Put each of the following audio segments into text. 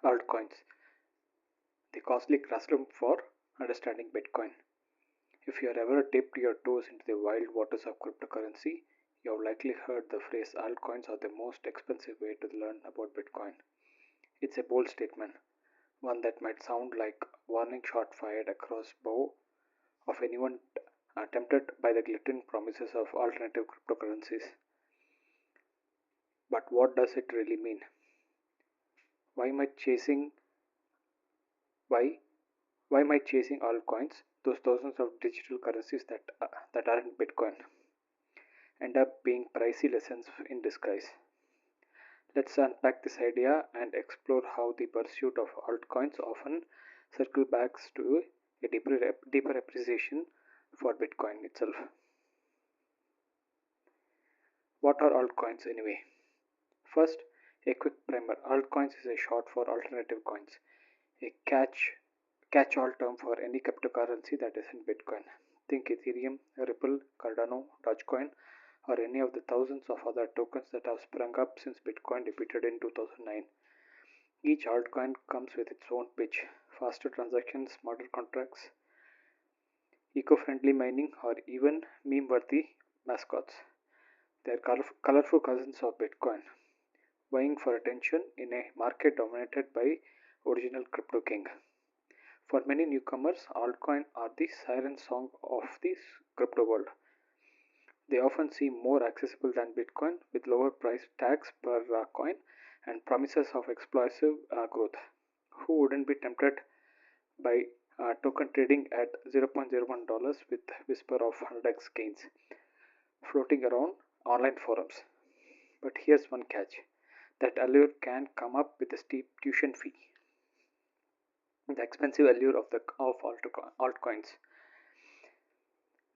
Altcoins, the costly classroom for understanding Bitcoin. If you have ever dipped your toes into the wild waters of cryptocurrency, you have likely heard the phrase altcoins are the most expensive way to learn about Bitcoin. It's a bold statement, one that might sound like a warning shot fired across bow of anyone tempted by the glittering promises of alternative cryptocurrencies. But what does it really mean? Why am I chasing why Why am I chasing altcoins, those thousands of digital currencies that aren't Bitcoin, end up being pricey lessons in disguise? Let's unpack this idea and explore how the pursuit of altcoins often circle back to a deeper appreciation for Bitcoin itself. What are altcoins anyway? First, a quick primer. Altcoins is a short for alternative coins, a catch-all term for any cryptocurrency that isn't Bitcoin. Think Ethereum, Ripple, Cardano, Dogecoin, or any of the thousands of other tokens that have sprung up since Bitcoin debuted in 2009. Each altcoin comes with its own pitch: faster transactions, smarter contracts, eco-friendly mining, or even meme-worthy mascots. They are colorful cousins of Bitcoin, vying for attention in a market dominated by original crypto king. For many newcomers, altcoins are the siren song of the crypto world. They often seem more accessible than Bitcoin, with lower price tags per coin and promises of explosive growth. Who wouldn't be tempted by token trading at $0.01 with whisper of 100x gains floating around online forums? But here's one catch: that allure can come up with a steep tuition fee. The expensive allure of altcoins.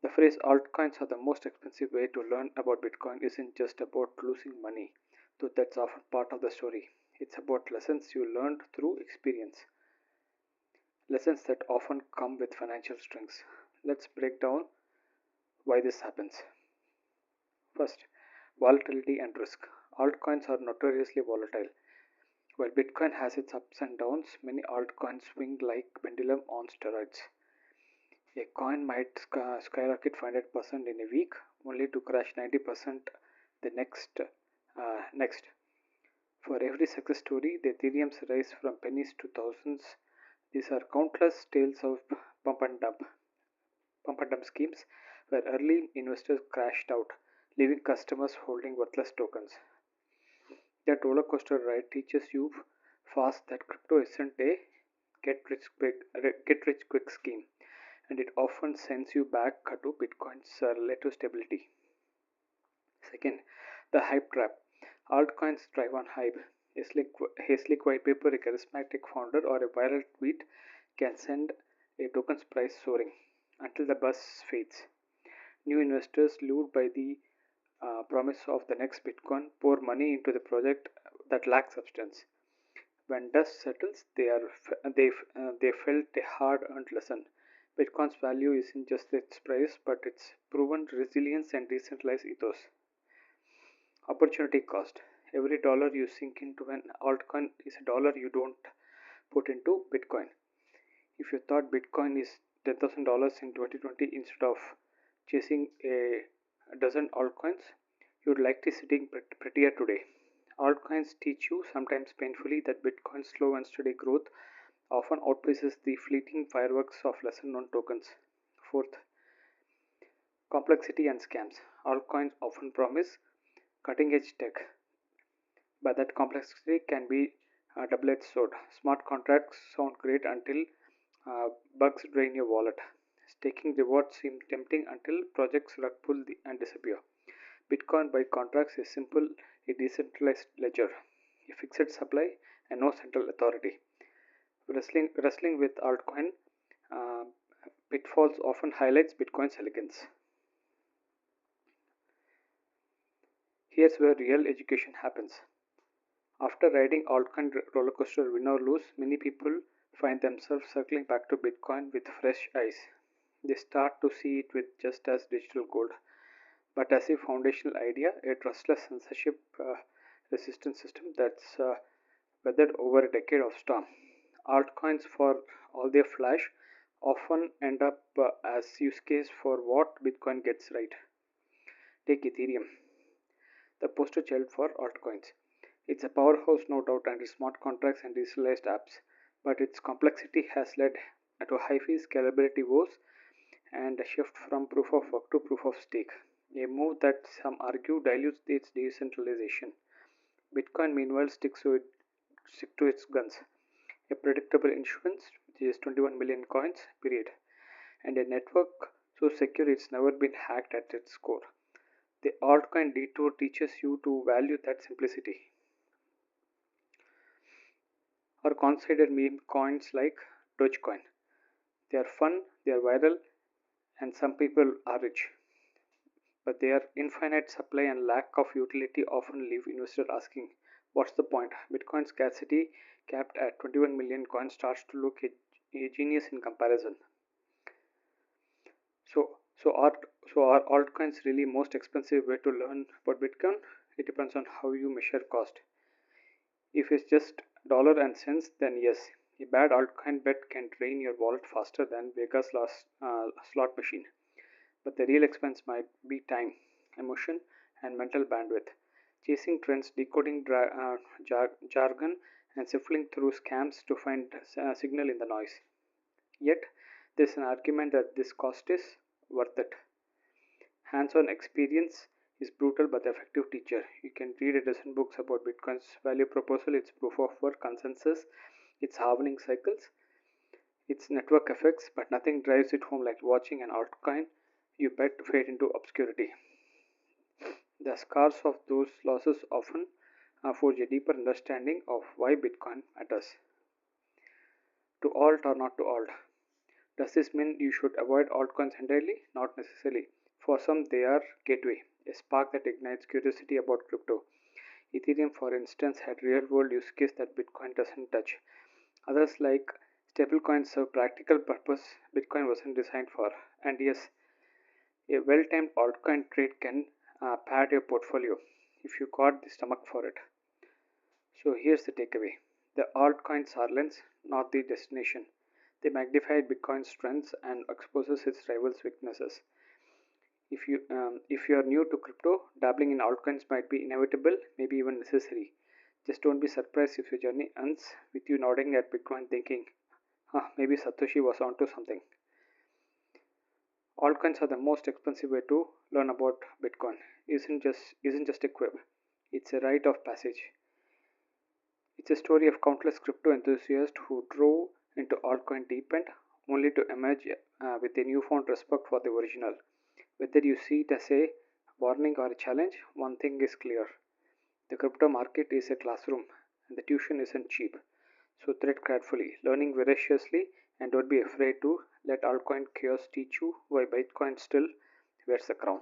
The phrase altcoins are the most expensive way to learn about Bitcoin isn't just about losing money, though that's often part of the story. It's about lessons you learned through experience, lessons that often come with financial strings. Let's break down why this happens. First, volatility and risk. Altcoins are notoriously volatile. While Bitcoin has its ups and downs, many altcoins swing like pendulum on steroids. A coin might skyrocket 500% in a week, only to crash 90% the next. For every success story, the Ethereum's rise from pennies to thousands. These are countless tales of pump and dump, pump and dump schemes where early investors crashed out, leaving customers holding worthless tokens. That roller coaster ride teaches you fast that crypto isn't a get rich quick scheme, and it often sends you back to Bitcoin's relative stability. Second, the hype trap. Altcoins thrive on hype. A slick white paper, a charismatic founder, or a viral tweet can send a token's price soaring until the buzz fades. New investors, lured by the promise of the next Bitcoin, pour money into the project that lacks substance. When dust settles, they felt a hard-earned lesson. Bitcoin's value isn't just its price, but its proven resilience and decentralized ethos. Opportunity cost. Every dollar you sink into an altcoin is a dollar you don't put into Bitcoin. If you thought Bitcoin is $10,000 in 2020 instead of chasing a dozen altcoins, you'd likely sitting prettier today. Altcoins teach you, sometimes painfully, that Bitcoin's slow and steady growth often outpaces the fleeting fireworks of lesser known tokens. Fourth, complexity and scams. Altcoins often promise cutting edge tech, but that complexity can be a double edged sword. Smart contracts sound great until bugs drain your wallet. Staking rewards seem tempting until projects rug pull and disappear. Bitcoin, by contrast, is simple, a decentralized ledger, a fixed supply, and no central authority. Wrestling with altcoin uh, pitfalls often highlights Bitcoin's elegance. Here's where real education happens. After riding altcoin rollercoaster win or lose, many people find themselves circling back to Bitcoin with fresh eyes. They start to see it with just as digital gold, but as a foundational idea, a trustless censorship resistant system that's weathered over a decade of storm. Altcoins, for all their flash, often end up as use case for what Bitcoin gets right. Take Ethereum, the poster child for altcoins. It's a powerhouse, no doubt, and its smart contracts and decentralized apps, but its complexity has led to high-fee scalability woes and a shift from proof of work to proof of stake, a move that some argue dilutes its decentralization. Bitcoin, meanwhile, stick to its guns: a predictable issuance, which is 21 million coins, period, and a network so secure it's never been hacked at its core. The altcoin detour teaches you to value that simplicity. Or consider meme coins like Dogecoin. They are fun, they are viral, and some people are rich. But their infinite supply and lack of utility often leave investors asking, what's the point? Bitcoin's scarcity, capped at 21 million coins, starts to look a genius in comparison. So, so are so are altcoins really most expensive way to learn about Bitcoin? It depends on how you measure cost. If it's just dollar and cents, then yes, a bad altcoin bet can drain your wallet faster than Vegas slot machine. But the real expense might be time, emotion, and mental bandwidth. Chasing trends, decoding jargon, and sifting through scams to find a signal in the noise. Yet, there's an argument that this cost is worth it. Hands on experience is brutal but effective teacher. You can read a dozen books about Bitcoin's value proposal, its proof of work consensus, its halving cycles, its network effects, but nothing drives it home like watching an altcoin you bet fade into obscurity. The scars of those losses often forge a deeper understanding of why Bitcoin matters. To alt or not to alt? Does this mean you should avoid altcoins entirely? Not necessarily. For some, they are gateway, a spark that ignites curiosity about crypto. Ethereum, for instance, had real-world use case that Bitcoin doesn't touch. Others, like stablecoins, serve practical purpose Bitcoin wasn't designed for. And yes, a well-timed altcoin trade can pad your portfolio if you got the stomach for it. So here's the takeaway: the altcoins are lens, not the destination. They magnify Bitcoin's strengths and exposes its rivals' weaknesses. If you are new to crypto, dabbling in altcoins might be inevitable, maybe even necessary. Just don't be surprised if your journey ends with you nodding at Bitcoin, thinking, "Huh, maybe Satoshi was onto something." Altcoins are the most expensive way to learn about Bitcoin. Isn't just a quib. It's a rite of passage. It's a story of countless crypto enthusiasts who drove into altcoin deep end, only to emerge with a newfound respect for the original. Whether you see it as a warning or a challenge, one thing is clear: the crypto market is a classroom, and the tuition isn't cheap. So tread carefully, learning voraciously, and don't be afraid to let altcoin chaos teach you why Bitcoin still wears the crown.